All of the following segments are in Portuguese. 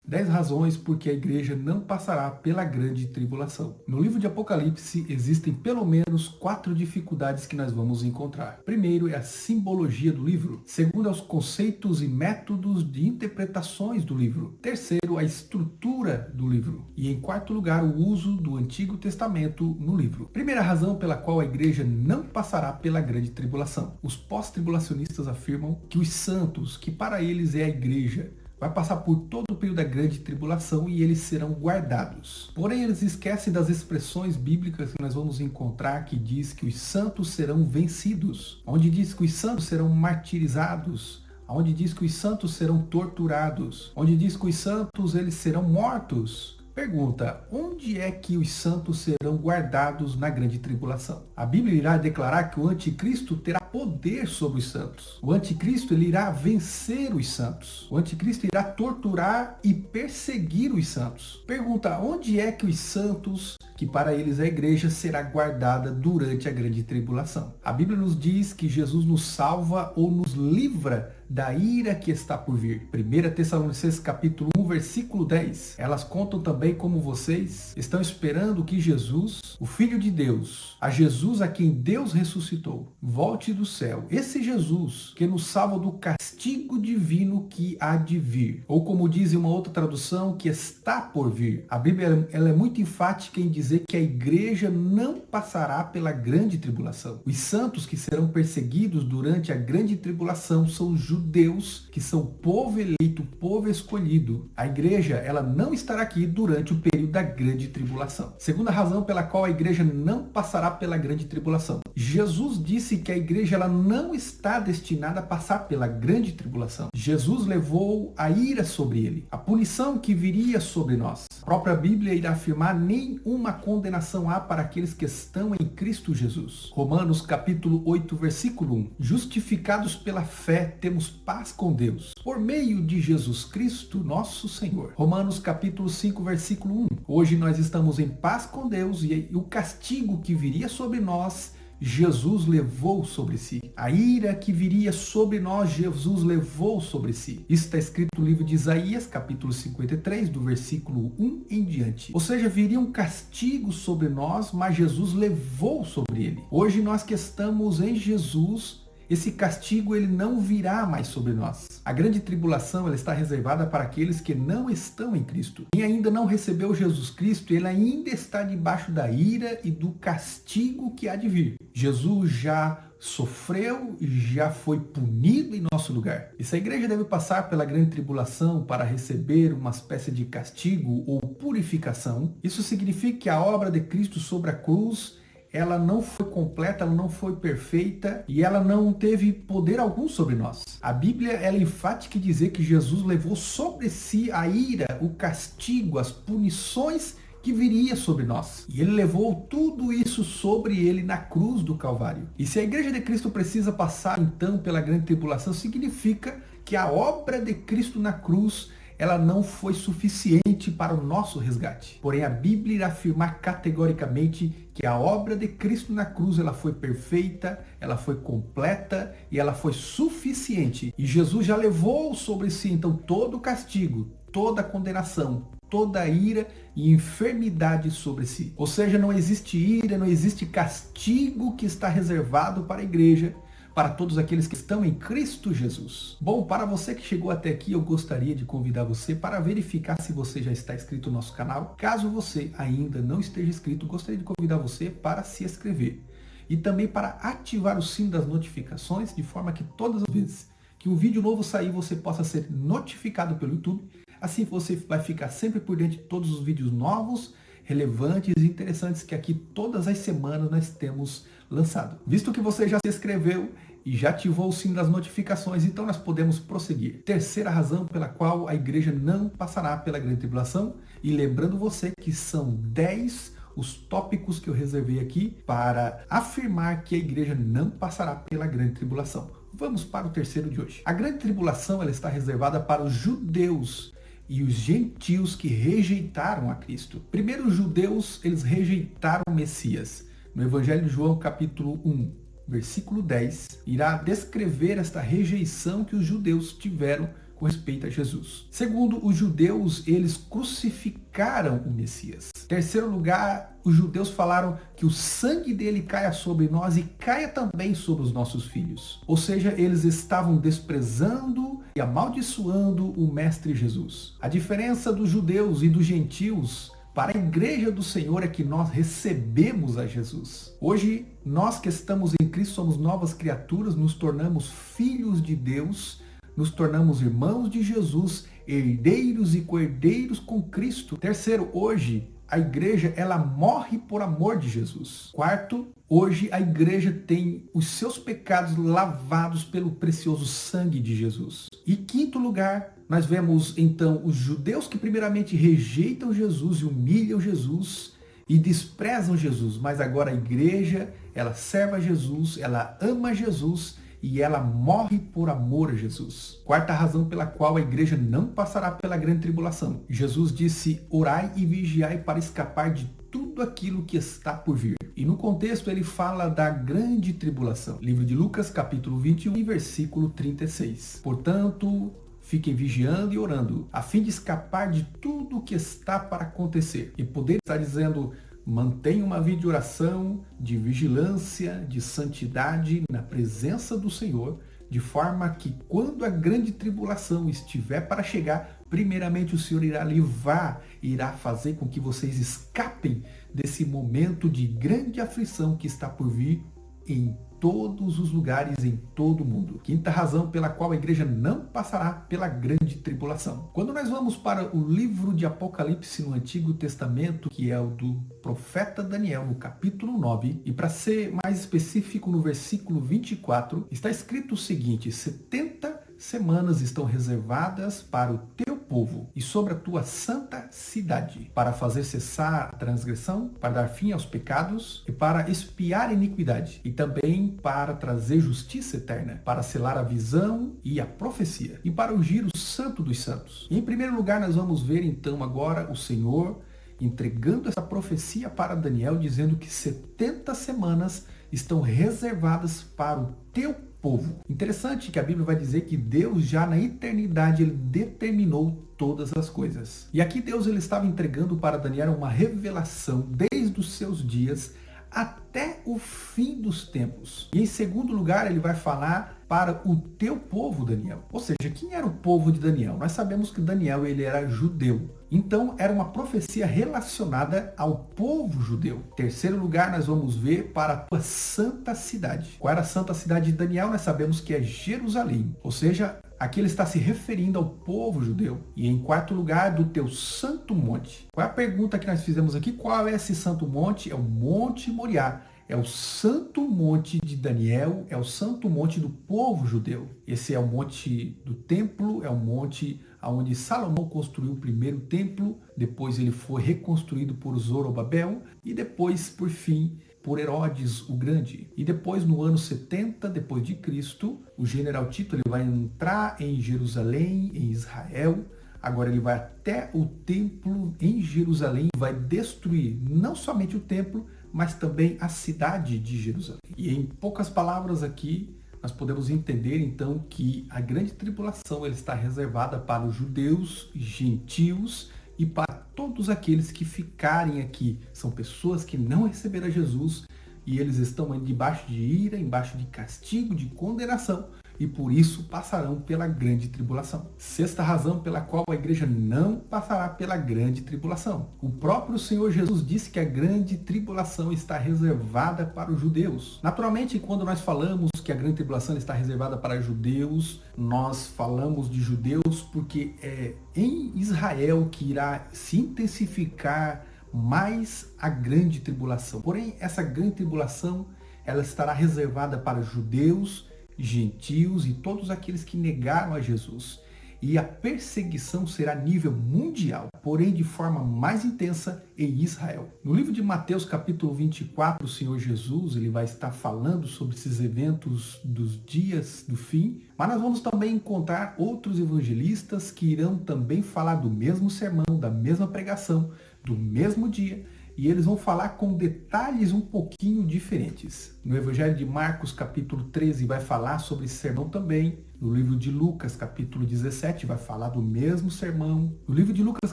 10 razões por que a igreja não passará pela grande tribulação. No livro de Apocalipse existem pelo menos 4 dificuldades que nós vamos encontrar. Primeiro é a simbologia do livro. Segundo é os conceitos e métodos de interpretações do livro. Terceiro, a estrutura do livro. E em quarto lugar, o uso do Antigo Testamento no livro. Primeira razão pela qual a igreja não passará pela grande tribulação. Os pós-tribulacionistas afirmam que os santos, que para eles é a igreja, vai passar por todo o período da grande tribulação e eles serão guardados. Porém, eles esquecem das expressões bíblicas que nós vamos encontrar que diz que os santos serão vencidos, onde diz que os santos serão martirizados, onde diz que os santos serão torturados, onde diz que os santos eles serão mortos. Pergunta, onde é que os santos serão guardados na grande tribulação? A Bíblia irá declarar que o anticristo terá poder sobre os santos. O anticristo ele irá vencer os santos. O anticristo irá torturar e perseguir os santos. Pergunta, onde é que os santos, que para eles a igreja, será guardada durante a grande tribulação? A Bíblia nos diz que Jesus nos salva ou nos livra da ira que está por vir. 1 Tessalonicenses capítulo 1, versículo 10. Elas contam também como vocês estão esperando que Jesus, o Filho de Deus, a Jesus a quem Deus ressuscitou, volte do céu. Esse Jesus que nos salva do castigo divino que há de vir. Ou como diz em uma outra tradução, que está por vir. A Bíblia ela é muito enfática em dizer que a igreja não passará pela grande tribulação. Os santos que serão perseguidos durante a grande tribulação são os judeus, que são povo eleito, povo escolhido. A igreja, ela não estará aqui durante o período da grande tribulação. Segunda razão pela qual a igreja não passará pela grande tribulação. Jesus disse que a igreja ela não está destinada a passar pela grande tribulação. Jesus levou a ira sobre ele, a punição que viria sobre nós. A própria Bíblia irá afirmar: nenhuma condenação há para aqueles que estão em Cristo Jesus. Romanos capítulo 8, versículo 1. Justificados pela fé, temos paz com Deus, por meio de Jesus Cristo, nosso Senhor. Romanos capítulo 5, versículo 1. Hoje nós estamos em paz com Deus e o castigo que viria sobre nós, Jesus levou sobre si. A ira que viria sobre nós, Jesus levou sobre si. Isso está escrito no livro de Isaías, capítulo 53, do versículo 1 em diante. Ou seja, viria um castigo sobre nós, mas Jesus levou sobre ele. Hoje nós que estamos em Jesus, esse castigo ele não virá mais sobre nós. A grande tribulação ela está reservada para aqueles que não estão em Cristo. Quem ainda não recebeu Jesus Cristo, ele ainda está debaixo da ira e do castigo que há de vir. Jesus já sofreu e já foi punido em nosso lugar. E se a igreja deve passar pela grande tribulação para receber uma espécie de castigo ou purificação, isso significa que a obra de Cristo sobre a cruz ela não foi completa, ela não foi perfeita e ela não teve poder algum sobre nós. A Bíblia ela é enfática em dizer que Jesus levou sobre si a ira, o castigo, as punições que viria sobre nós. E ele levou tudo isso sobre ele na cruz do Calvário. E se a igreja de Cristo precisa passar então pela grande tribulação, significa que a obra de Cristo na cruz ela não foi suficiente para o nosso resgate. Porém, a Bíblia irá afirmar categoricamente que a obra de Cristo na cruz ela foi perfeita, ela foi completa e ela foi suficiente. E Jesus já levou sobre si, então, todo o castigo, toda a condenação, toda a ira e enfermidade sobre si. Ou seja, não existe ira, não existe castigo que está reservado para a igreja, para todos aqueles que estão em Cristo Jesus. Bom, para você que chegou até aqui, eu gostaria de convidar você para verificar se você já está inscrito no nosso canal. Caso você ainda não esteja inscrito, gostaria de convidar você para se inscrever. E também para ativar o sino das notificações, de forma que todas as vezes que um vídeo novo sair, você possa ser notificado pelo YouTube. Assim você vai ficar sempre por dentro de todos os vídeos novos, relevantes e interessantes que aqui todas as semanas nós temos lançado. Visto que você já se inscreveu e já ativou o sino das notificações, então nós podemos prosseguir. Terceira razão pela qual a igreja não passará pela grande tribulação, e lembrando você que são 10 os tópicos que eu reservei aqui para afirmar que a igreja não passará pela grande tribulação. Vamos para o terceiro de hoje. A grande tribulação ela está reservada para os judeus e os gentios que rejeitaram a Cristo. Primeiro, os judeus, eles rejeitaram o Messias. No Evangelho de João, capítulo 1, versículo 10, irá descrever esta rejeição que os judeus tiveram com respeito a Jesus. Segundo, os judeus, eles crucificaram o Messias. Terceiro lugar, os judeus falaram que o sangue dele caia sobre nós e caia também sobre os nossos filhos. Ou seja, eles estavam desprezando e amaldiçoando o Mestre Jesus. A diferença dos judeus e dos gentios para a igreja do Senhor é que nós recebemos a Jesus. Hoje, nós que estamos em Cristo somos novas criaturas, nos tornamos filhos de Deus, nos tornamos irmãos de Jesus, herdeiros e co-herdeiros com Cristo. Terceiro, hoje a igreja ela morre por amor de Jesus. Quarto, hoje a igreja tem os seus pecados lavados pelo precioso sangue de Jesus. E quinto lugar, nós vemos então os judeus que primeiramente rejeitam Jesus e humilham Jesus e desprezam Jesus, mas agora a igreja, ela serve a Jesus, ela ama Jesus e ela morre por amor a Jesus. Quarta razão pela qual a igreja não passará pela grande tribulação. Jesus disse, orai e vigiai para escapar de tudo aquilo que está por vir. E no contexto ele fala da grande tribulação. Livro de Lucas, capítulo 21, versículo 36. Portanto, fiquem vigiando e orando, a fim de escapar de tudo o que está para acontecer. E poder estar dizendo, mantenha uma vida de oração, de vigilância, de santidade na presença do Senhor, de forma que quando a grande tribulação estiver para chegar, primeiramente o Senhor irá livrar, irá fazer com que vocês escapem desse momento de grande aflição que está por vir em todos os lugares, em todo o mundo. Quinta razão pela qual a igreja não passará pela grande tribulação. Quando nós vamos para o livro de Apocalipse no Antigo Testamento, que é o do profeta Daniel, no capítulo 9, e para ser mais específico, no versículo 24, está escrito o seguinte, 70 semanas estão reservadas para o teu povo e sobre a tua santa cidade, para fazer cessar a transgressão, para dar fim aos pecados e para expiar a iniquidade, e também para trazer justiça eterna, para selar a visão e a profecia, e para ungir o santo dos santos. E em primeiro lugar nós vamos ver então agora o Senhor entregando essa profecia para Daniel, dizendo que 70 semanas estão reservadas para o teu povo. Interessante que a Bíblia vai dizer que Deus já na eternidade ele determinou todas as coisas. E aqui Deus ele estava entregando para Daniel uma revelação desde os seus dias até o fim dos tempos. E em segundo lugar ele vai falar para o teu povo, Daniel. Ou seja, quem era o povo de Daniel? Nós sabemos que Daniel ele era judeu. Então era uma profecia relacionada ao povo judeu. Terceiro lugar nós vamos ver para a tua santa cidade. Qual era a santa cidade de Daniel? Nós sabemos que é Jerusalém. Ou seja, aqui ele está se referindo ao povo judeu. E em quarto lugar, do teu santo monte. Qual é a pergunta que nós fizemos aqui? Qual é esse santo monte? É o Monte Moriá. É o santo monte de Daniel, é o santo monte do povo judeu. Esse é o monte do templo, é o monte onde Salomão construiu o primeiro templo, depois ele foi reconstruído por Zorobabel e depois, por fim, por Herodes o Grande. E depois, no ano 70 depois de Cristo, o general Tito ele vai entrar em Jerusalém, em Israel. Agora ele vai até o templo em Jerusalém, vai destruir não somente o templo, mas também a cidade de Jerusalém. E em poucas palavras aqui, nós podemos entender então que a grande tribulação ela está reservada para os judeus, gentios e para todos aqueles que ficarem aqui. São pessoas que não receberam Jesus e eles estão debaixo de ira, embaixo de castigo, de condenação. E por isso passarão pela grande tribulação. Sexta razão pela qual a igreja não passará pela grande tribulação. O próprio Senhor Jesus disse que a grande tribulação está reservada para os judeus. Naturalmente, quando nós falamos que a grande tribulação está reservada para judeus, nós falamos de judeus porque é em Israel que irá se intensificar mais a grande tribulação. Porém, essa grande tribulação ela estará reservada para judeus, gentios e todos aqueles que negaram a Jesus. E a perseguição será a nível mundial, porém de forma mais intensa em Israel. No livro de Mateus capítulo 24, o Senhor Jesus ele vai estar falando sobre esses eventos dos dias do fim, mas nós vamos também encontrar outros evangelistas que irão também falar do mesmo sermão, da mesma pregação, do mesmo dia. e eles vão falar com detalhes um pouquinho diferentes. No Evangelho de Marcos, capítulo 13, vai falar sobre esse sermão também. No livro de Lucas, capítulo 17, vai falar do mesmo sermão. No livro de Lucas,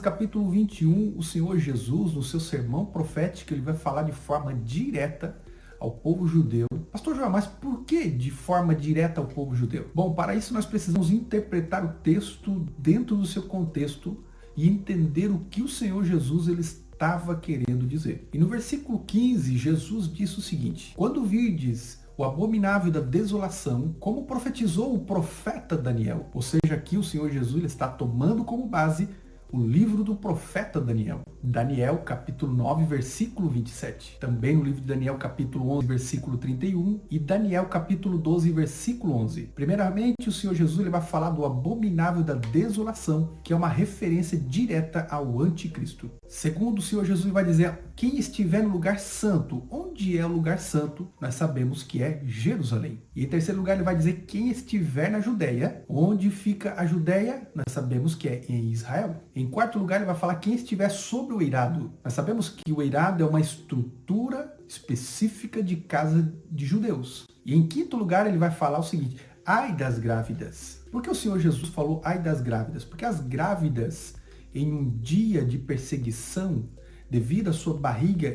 capítulo 21, o Senhor Jesus, no seu sermão profético, ele vai falar de forma direta ao povo judeu. Pastor João, mas por que de forma direta ao povo judeu? Bom, para isso nós precisamos interpretar o texto dentro do seu contexto e entender o que o Senhor Jesus ele estava querendo dizer. E no versículo 15, Jesus disse o seguinte: quando virdes o abominável da desolação, como profetizou o profeta Daniel. Ou seja, aqui o Senhor Jesus ele está tomando como base o livro do profeta Daniel. Daniel, capítulo 9, versículo 27. Também no livro de Daniel, capítulo 11, versículo 31. E Daniel, capítulo 12, versículo 11. Primeiramente, o Senhor Jesus ele vai falar do abominável da desolação, que é uma referência direta ao anticristo. Segundo, o Senhor Jesus vai dizer, quem estiver no lugar santo. Onde é o lugar santo? Nós sabemos que é Jerusalém. E em terceiro lugar, ele vai dizer quem estiver na Judéia. Onde fica a Judéia? Nós sabemos que é em Israel. Em quarto lugar, ele vai falar quem estiver sobre o eirado. Nós sabemos que o eirado é uma estrutura específica de casa de judeus. E em quinto lugar, ele vai falar o seguinte: ai das grávidas. Por que o Senhor Jesus falou ai das grávidas? Porque as grávidas, em um dia de perseguição, devido à sua barriga,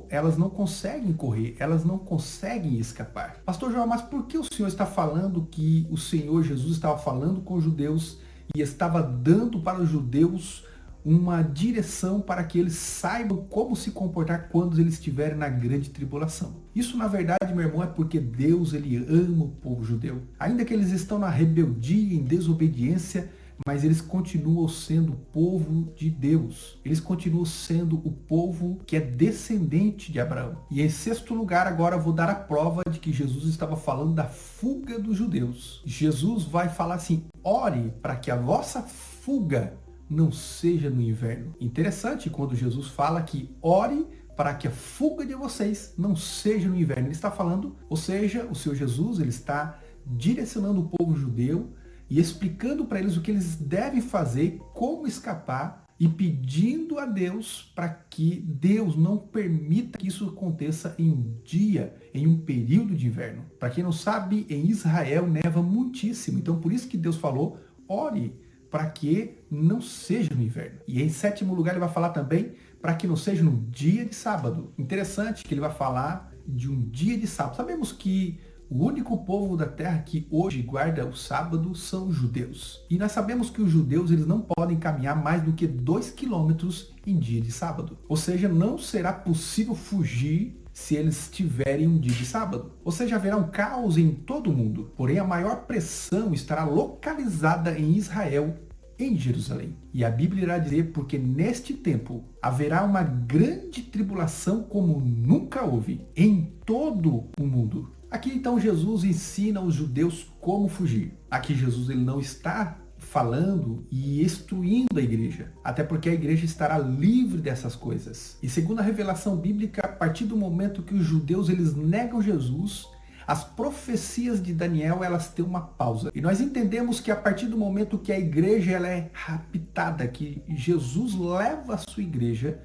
elas não conseguem correr, elas não conseguem escapar. Pastor João, mas por que o Senhor está falando que o Senhor Jesus estava falando com os judeus e estava dando para os judeus uma direção para que eles saibam como se comportar quando eles estiverem na grande tribulação? Isso, na verdade, meu irmão, é porque Deus ele ama o povo judeu. Ainda que eles estão na rebeldia, em desobediência, mas eles continuam sendo o povo de Deus. Eles continuam sendo o povo que é descendente de Abraão. E em sexto lugar, agora eu vou dar a prova de que Jesus estava falando da fuga dos judeus. Jesus vai falar assim: ore para que a vossa fuga não seja no inverno. Interessante quando Jesus fala que ore para que a fuga de vocês não seja no inverno. Ele está falando, ou seja, o Senhor Jesus ele está direcionando o povo judeu e explicando para eles o que eles devem fazer, como escapar, e pedindo a Deus para que Deus não permita que isso aconteça em um dia, em um período de inverno. Para quem não sabe, em Israel neva muitíssimo, então por isso que Deus falou, ore para que não seja no inverno. E em sétimo lugar ele vai falar também para que não seja no dia de sábado. Interessante que ele vai falar de um dia de sábado. Sabemos que o único povo da terra que hoje guarda o sábado são os judeus. E nós sabemos que os judeus eles não podem caminhar mais do que 2 quilômetros em dia de sábado. Ou seja, não será possível fugir se eles tiverem um dia de sábado. Ou seja, haverá um caos em todo o mundo. Porém, a maior pressão estará localizada em Israel, em Jerusalém. E a Bíblia irá dizer, porque neste tempo haverá uma grande tribulação como nunca houve em todo o mundo. Aqui então Jesus ensina os judeus como fugir. Aqui Jesus ele não está falando e instruindo a igreja, até porque a igreja estará livre dessas coisas. E segundo a revelação bíblica, a partir do momento que os judeus eles negam Jesus, as profecias de Daniel elas têm uma pausa. E nós entendemos que a partir do momento que a igreja ela é raptada, que Jesus leva a sua igreja,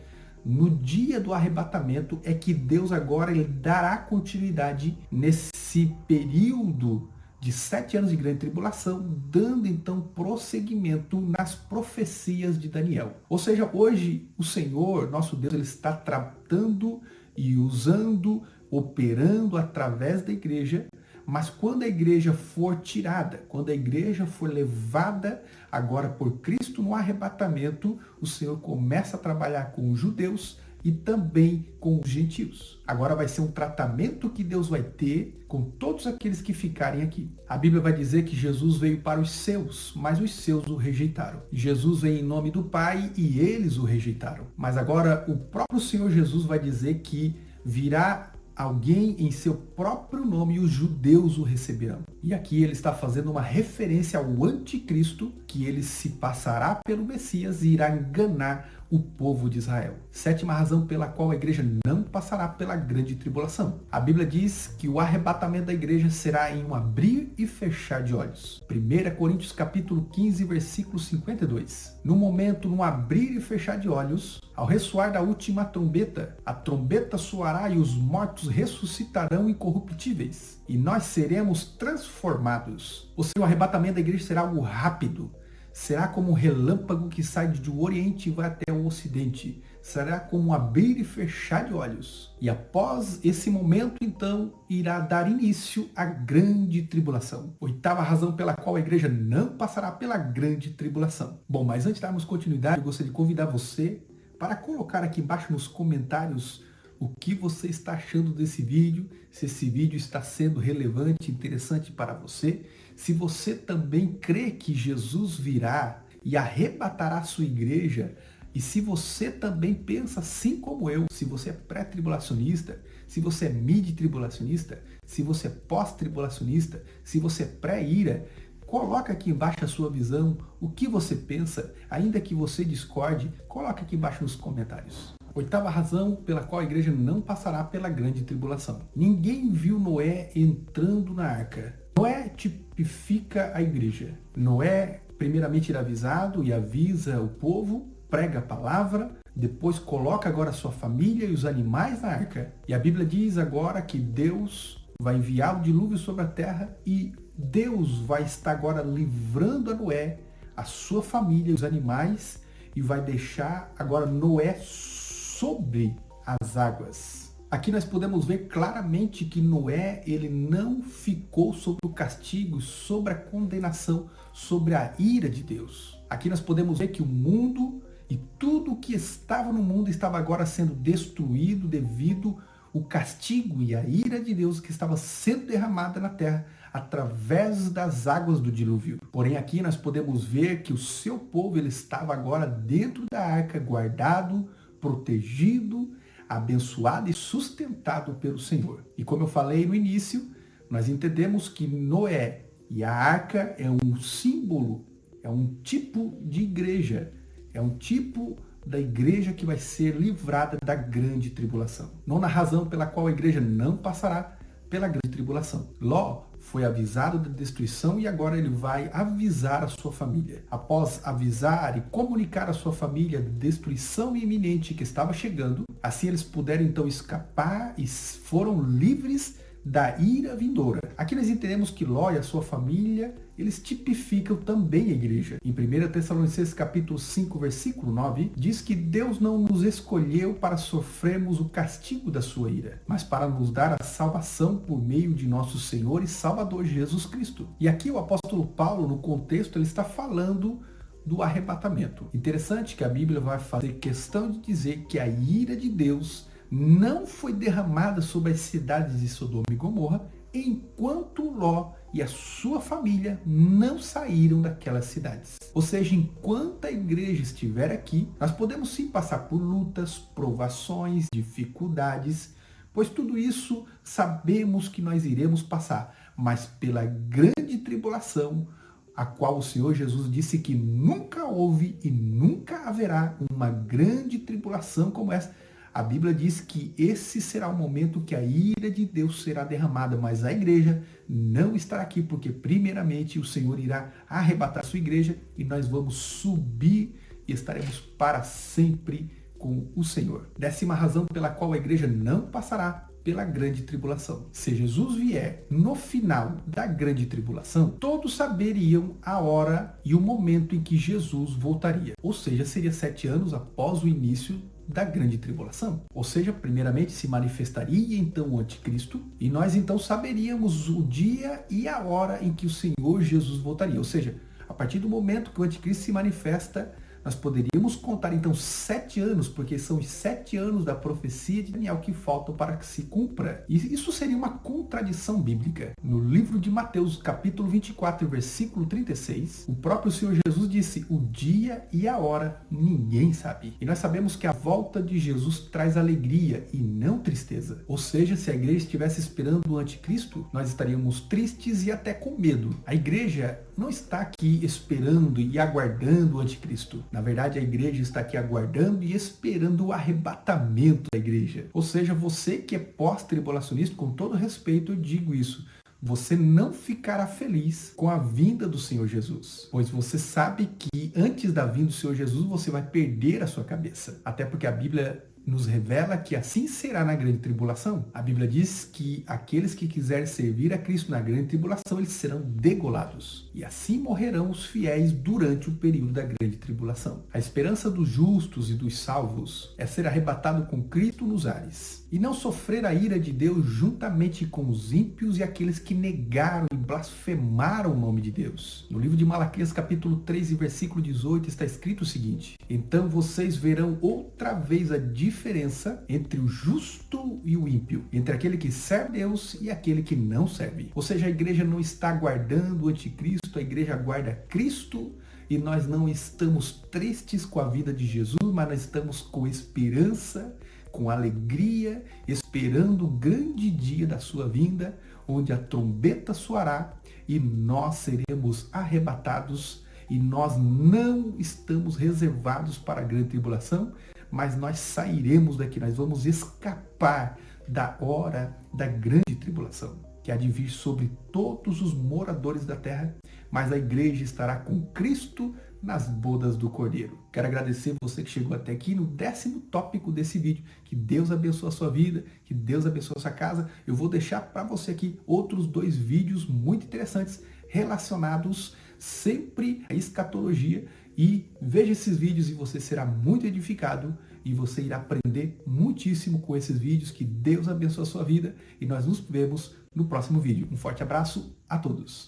no dia do arrebatamento é que Deus agora ele dará continuidade nesse período de 7 anos de grande tribulação, dando então prosseguimento nas profecias de Daniel. Ou seja, hoje o Senhor, nosso Deus, ele está tratando e usando, operando através da igreja, mas quando a igreja for tirada, quando a igreja for levada agora por Cristo no arrebatamento, o Senhor começa a trabalhar com os judeus e também com os gentios. Agora vai ser um tratamento que Deus vai ter com todos aqueles que ficarem aqui. A Bíblia vai dizer que Jesus veio para os seus, mas os seus o rejeitaram. Jesus veio em nome do Pai e eles o rejeitaram. Mas agora o próprio Senhor Jesus vai dizer que virá alguém em seu próprio nome e os judeus o receberão. E aqui ele está fazendo uma referência ao anticristo, que ele se passará pelo Messias e irá enganar o povo de Israel. Sétima razão pela qual a igreja não passará pela grande tribulação. A Bíblia diz que o arrebatamento da igreja será em um abrir e fechar de olhos. 1 Coríntios capítulo 15, versículo 52. No momento, no abrir e fechar de olhos, ao ressoar da última trombeta, a trombeta soará e os mortos ressuscitarão incorruptíveis, e nós seremos transformados. Ou seja, o arrebatamento da igreja será algo rápido. Será como um relâmpago que sai do Oriente e vai até o Ocidente. Será como um abrir e fechar de olhos. E após esse momento, então, irá dar início à grande tribulação. Oitava razão pela qual a igreja não passará pela grande tribulação. Bom, mas antes de darmos continuidade, eu gostaria de convidar você para colocar aqui embaixo nos comentários o que você está achando desse vídeo, se esse vídeo está sendo relevante, interessante para você, se você também crê que Jesus virá e arrebatará a sua igreja, e se você também pensa assim como eu, se você é pré-tribulacionista, se você é mid-tribulacionista, se você é pós-tribulacionista, se você é pré-ira, coloca aqui embaixo a sua visão, o que você pensa, ainda que você discorde, coloca aqui embaixo nos comentários. Oitava razão pela qual a igreja não passará pela grande tribulação. Ninguém viu Noé entrando na arca. Noé tipifica a igreja. Noé, primeiramente, era avisado e avisa o povo, prega a palavra, depois coloca agora a sua família e os animais na arca. E a Bíblia diz agora que Deus vai enviar o dilúvio sobre a terra e Deus vai estar agora livrando a Noé, a sua família, os animais, e vai deixar agora Noé sobre as águas. Aqui nós podemos ver claramente que Noé, ele não ficou sob o castigo, sobre a condenação, sobre a ira de Deus. Aqui nós podemos ver que o mundo e tudo o que estava no mundo estava agora sendo destruído devido ao castigo e a ira de Deus que estava sendo derramada na terra através das águas do dilúvio. Porém, aqui nós podemos ver que o seu povo, ele estava agora dentro da arca, guardado, protegido, abençoado e sustentado pelo Senhor. E como eu falei no início, nós entendemos que Noé e a arca é um símbolo, é um tipo de igreja, é um tipo da igreja que vai ser livrada da grande tribulação. Nona razão pela qual a igreja não passará pela grande tribulação. Ló foi avisado da destruição e agora ele vai avisar a sua família. Após avisar e comunicar à sua família a destruição iminente que estava chegando, assim eles puderam então escapar e foram livres da ira vindoura. Aqui nós entendemos que Ló e a sua família, eles tipificam também a igreja. Em 1 Tessalonicenses capítulo 5, versículo 9, diz que Deus não nos escolheu para sofrermos o castigo da sua ira, mas para nos dar a salvação por meio de nosso Senhor e Salvador Jesus Cristo. E aqui o apóstolo Paulo, no contexto, ele está falando do arrebatamento. Interessante que a Bíblia vai fazer questão de dizer que a ira de Deus não foi derramada sobre as cidades de Sodoma e Gomorra, enquanto Ló e a sua família não saíram daquelas cidades. Ou seja, enquanto a igreja estiver aqui, nós podemos sim passar por lutas, provações, dificuldades, pois tudo isso sabemos que nós iremos passar, mas pela grande tribulação, a qual o Senhor Jesus disse que nunca houve e nunca haverá uma grande tribulação como essa. A Bíblia diz que esse será o momento que a ira de Deus será derramada, mas a igreja não estará aqui, porque primeiramente o Senhor irá arrebatar a sua igreja e nós vamos subir e estaremos para sempre com o Senhor. 10ª razão pela qual a igreja não passará pela grande tribulação. Se Jesus vier no final da grande tribulação, todos saberiam a hora e o momento em que Jesus voltaria. Ou seja, seria 7 anos após o início da grande tribulação. Ou seja, primeiramente se manifestaria então o anticristo e nós então saberíamos o dia e a hora em que o Senhor Jesus voltaria. Ou seja, a partir do momento que o anticristo se manifesta, nós poderíamos contar então 7 anos, porque são os 7 anos da profecia de Daniel que faltam para que se cumpra. E isso seria uma contradição bíblica. No livro de Mateus, capítulo 24, versículo 36, o próprio Senhor Jesus disse: o dia e a hora ninguém sabe. E nós sabemos que a volta de Jesus traz alegria e não tristeza. Ou seja, se a igreja estivesse esperando o anticristo, nós estaríamos tristes e até com medo. A igreja, não está aqui esperando e aguardando o anticristo. Na verdade, a igreja está aqui aguardando e esperando o arrebatamento da igreja. Ou seja, você que é pós-tribulacionista, com todo respeito eu digo isso, você não ficará feliz com a vinda do Senhor Jesus, pois você sabe que antes da vinda do Senhor Jesus você vai perder a sua cabeça. Até porque a Bíblia nos revela que assim será na grande tribulação. A Bíblia diz que aqueles que quiserem servir a Cristo na grande tribulação, eles serão degolados. E assim morrerão os fiéis durante o período da grande tribulação. A esperança dos justos e dos salvos é ser arrebatado com Cristo nos ares e não sofrer a ira de Deus juntamente com os ímpios e aqueles que negaram e blasfemaram o nome de Deus. No livro de Malaquias, capítulo 3, e versículo 18, está escrito o seguinte: então vocês verão outra vez a diferença entre o justo e o ímpio, entre aquele que serve Deus e aquele que não serve. Ou seja, a igreja não está aguardando o anticristo, a igreja aguarda Cristo. E nós não estamos tristes com a vida de Jesus, mas nós estamos com esperança, com alegria, esperando o grande dia da sua vinda, onde a trombeta soará e nós seremos arrebatados. E nós não estamos reservados para a grande tribulação, mas nós sairemos daqui, nós vamos escapar da hora da grande tribulação, que há de vir sobre todos os moradores da terra, mas a igreja estará com Cristo nas bodas do Cordeiro. Quero agradecer você que chegou até aqui no 10º tópico desse vídeo. Que Deus abençoe a sua vida, que Deus abençoe a sua casa. Eu vou deixar para você aqui outros 2 vídeos muito interessantes relacionados sempre à escatologia. E veja esses vídeos e você será muito edificado e você irá aprender muitíssimo com esses vídeos. Que Deus abençoe a sua vida e nós nos vemos no próximo vídeo. Um forte abraço a todos.